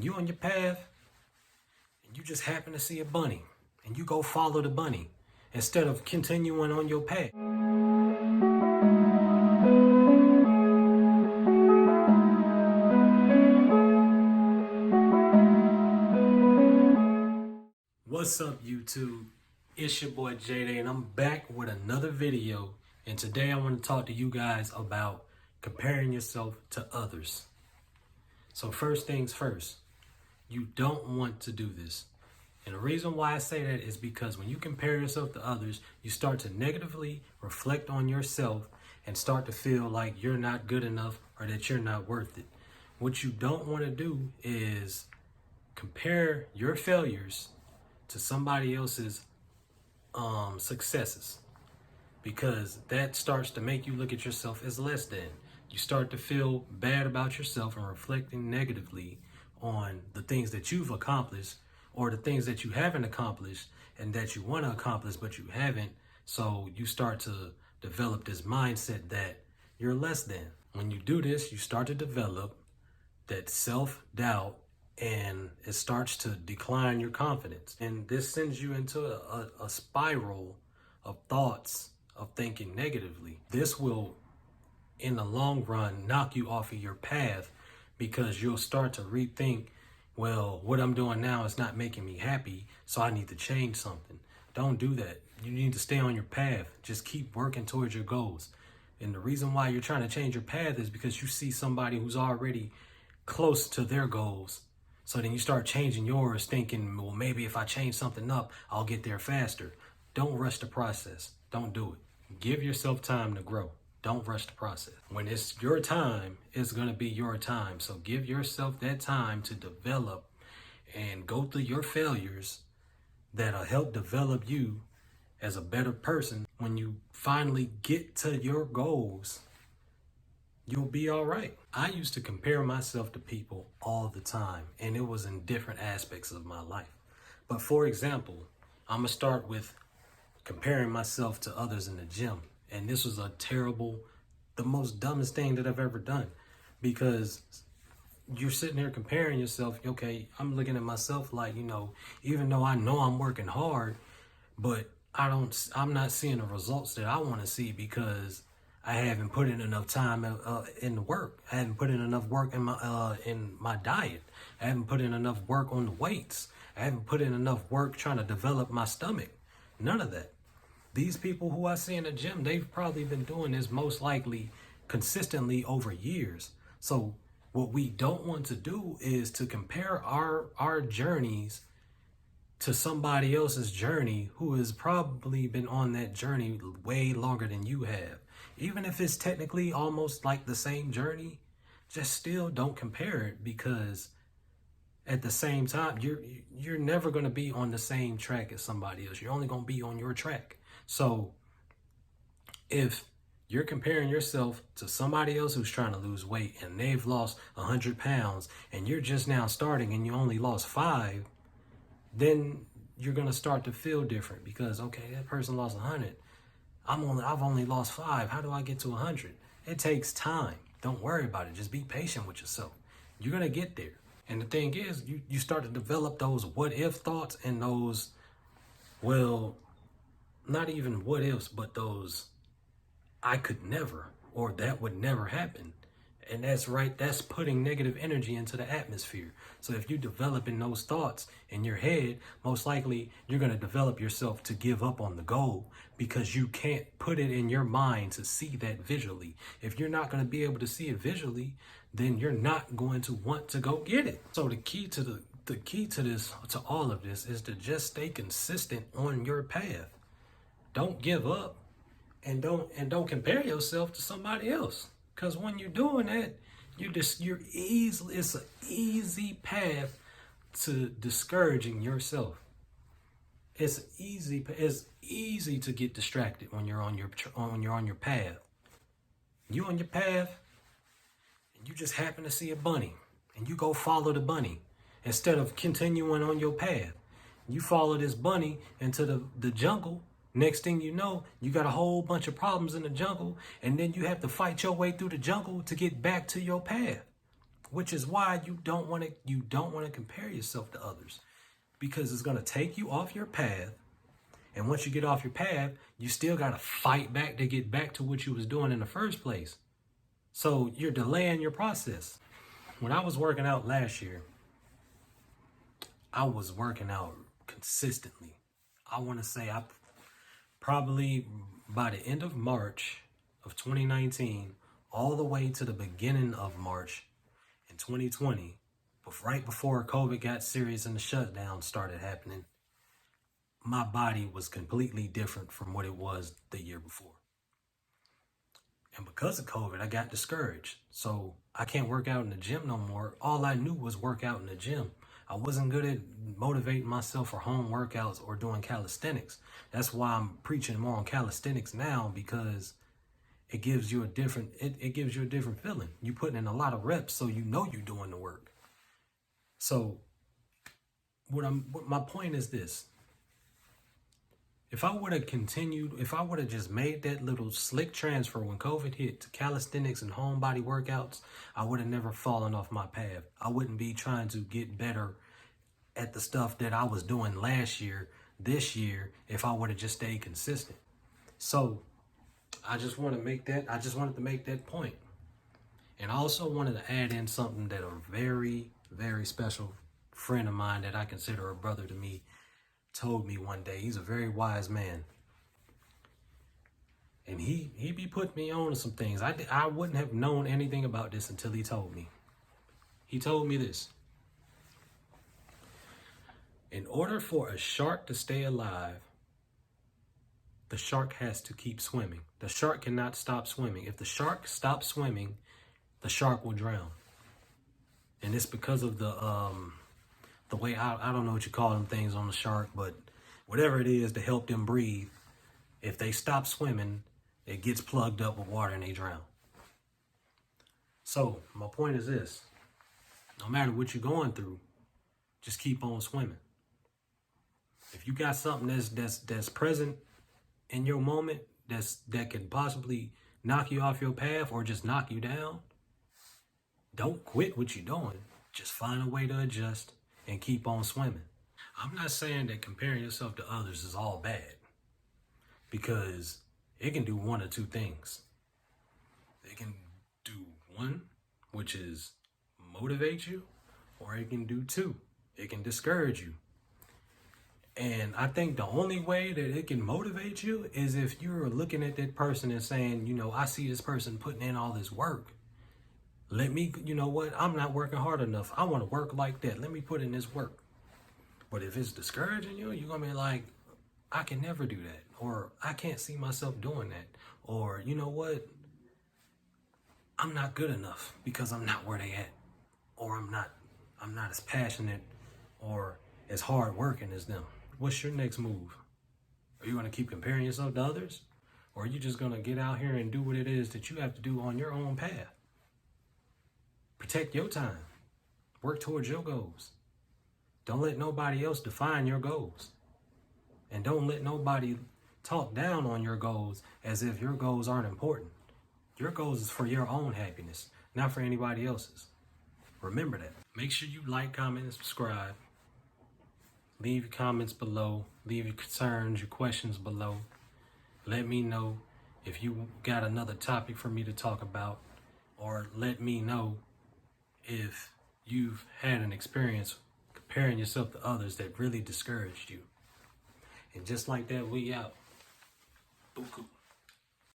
You on your path and you just happen to see a bunny and you go follow the bunny instead of continuing on your path. What's up, YouTube? It's your boy JD and I'm back with another video, and today I want to talk to you guys about comparing yourself to others. So first things first, you don't want to do this. And the reason why I say that is because when you compare yourself to others, you start to negatively reflect on yourself and start to feel like you're not good enough or that you're not worth it. What you don't want to do is compare your failures to somebody else's successes, because that starts to make you look at yourself as less than. You start to feel bad about yourself and reflecting negatively on the things that you've accomplished or the things that you haven't accomplished and that you want to accomplish but you haven't. So you start to develop this mindset that you're less than. When you do this, you start to develop that self-doubt and it starts to decline your confidence. And this sends you into a spiral of thoughts of thinking negatively. This will, in the long run, knock you off of your path, because you'll start to rethink, well, what I'm doing now is not making me happy, so I need to change something. Don't do that. You need to stay on your path. Just keep working towards your goals. And the reason why you're trying to change your path is because you see somebody who's already close to their goals. So then you start changing yours, thinking, well, maybe if I change something up, I'll get there faster. Don't rush the process. Don't do it. Give yourself time to grow. Don't rush the process. When it's your time, it's going to be your time. So give yourself that time to develop and go through your failures that'll help develop you as a better person. When you finally get to your goals, you'll be all right. I used to compare myself to people all the time, and it was in different aspects of my life. But for example, I'm going to start with comparing myself to others in the gym. And this was the most dumbest thing that I've ever done, because you're sitting there comparing yourself. Okay, I'm looking at myself like, even though I know I'm working hard, but I'm not seeing the results that I want to see because I haven't put in enough time in the work. I haven't put in enough work in my diet. I haven't put in enough work on the weights. I haven't put in enough work trying to develop my stomach. None of that. These people who I see in the gym, they've probably been doing this most likely consistently over years. So what we don't want to do is to compare our journeys to somebody else's journey who has probably been on that journey way longer than you have. Even if it's technically almost like the same journey, just still don't compare it, because at the same time, you're never going to be on the same track as somebody else. You're only going to be on your track. So if you're comparing yourself to somebody else who's trying to lose weight and they've lost 100 pounds and you're just now starting and you only lost 5, then you're going to start to feel different, because, okay, that person lost 100. I've only lost 5. How do I get to 100? It takes time. Don't worry about it. Just be patient with yourself. You're going to get there. And the thing is, you start to develop those what if thoughts and those, well, not even what ifs, but those I could never, or that would never happen. And that's right. That's putting negative energy into the atmosphere. So if you're developing those thoughts in your head, most likely you're going to develop yourself to give up on the goal, because you can't put it in your mind to see that visually. If you're not going to be able to see it visually, then you're not going to want to go get it. So the key to all of this is to just stay consistent on your path. Don't give up, and don't compare yourself to somebody else. Because when you're doing that, it's an easy path to discouraging yourself. It's easy to get distracted when you're on your path. You on your path, and you just happen to see a bunny, and you go follow the bunny instead of continuing on your path. You follow this bunny into the jungle. Next thing you know, you got a whole bunch of problems in the jungle, and then you have to fight your way through the jungle to get back to your path. which is why you don't want to compare yourself to others, because it's going to take you off your path. And once you get off your path, you still got to fight back to get back to what you was doing in the first place. So you're delaying your process. When I was working out last year, I was working out consistently. I want to say I probably by the end of March of 2019, all the way to the beginning of March in 2020, right before COVID got serious and the shutdown started happening, my body was completely different from what it was the year before. And because of COVID, I got discouraged. So I can't work out in the gym no more. All I knew was work out in the gym. I wasn't good at motivating myself for home workouts or doing calisthenics. That's why I'm preaching more on calisthenics now, because it gives you a different feeling. You're putting in a lot of reps, so you know you're doing the work. So my point is this. If I would have just made that little slick transfer when COVID hit to calisthenics and home body workouts, I would have never fallen off my path. I wouldn't be trying to get better at the stuff that I was doing last year, this year, if I would have just stayed consistent. So I wanted to make that point. And I also wanted to add in something that a very, very special friend of mine that I consider a brother to me told me one day. He's a very wise man. And he be putting me on to some things. I wouldn't have known anything about this until he told me. He told me this. In order for a shark to stay alive, the shark has to keep swimming. The shark cannot stop swimming. If the shark stops swimming, the shark will drown. And it's because of the way, I don't know what you call them things on the shark, but whatever it is to help them breathe, if they stop swimming, it gets plugged up with water and they drown. So my point is this: no matter what you're going through, just keep on swimming. If you got something that's present in your moment that can possibly knock you off your path or just knock you down, don't quit what you're doing. Just find a way to adjust and keep on swimming. I'm not saying that comparing yourself to others is all bad, because it can do one or two things. It can do one, which is motivate you, or it can do two, it can discourage you. And I think the only way that it can motivate you is if you're looking at that person and saying, I see this person putting in all this work. You know what? I'm not working hard enough. I want to work like that. Let me put in this work. But if it's discouraging you, you're going to be like, I can never do that. Or I can't see myself doing that. Or, you know what? I'm not good enough because I'm not where they at. Or I'm not as passionate or as hard working as them. What's your next move? Are you going to keep comparing yourself to others? Or are you just going to get out here and do what it is that you have to do on your own path? Protect your time. Work towards your goals. Don't let nobody else define your goals. And don't let nobody talk down on your goals as if your goals aren't important. Your goals is for your own happiness, not for anybody else's. Remember that. Make sure you like, comment, and subscribe. Leave your comments below. Leave your concerns, your questions below. Let me know if you got another topic for me to talk about, or let me know if you've had an experience comparing yourself to others that really discouraged you. And just like that, we out. Buku.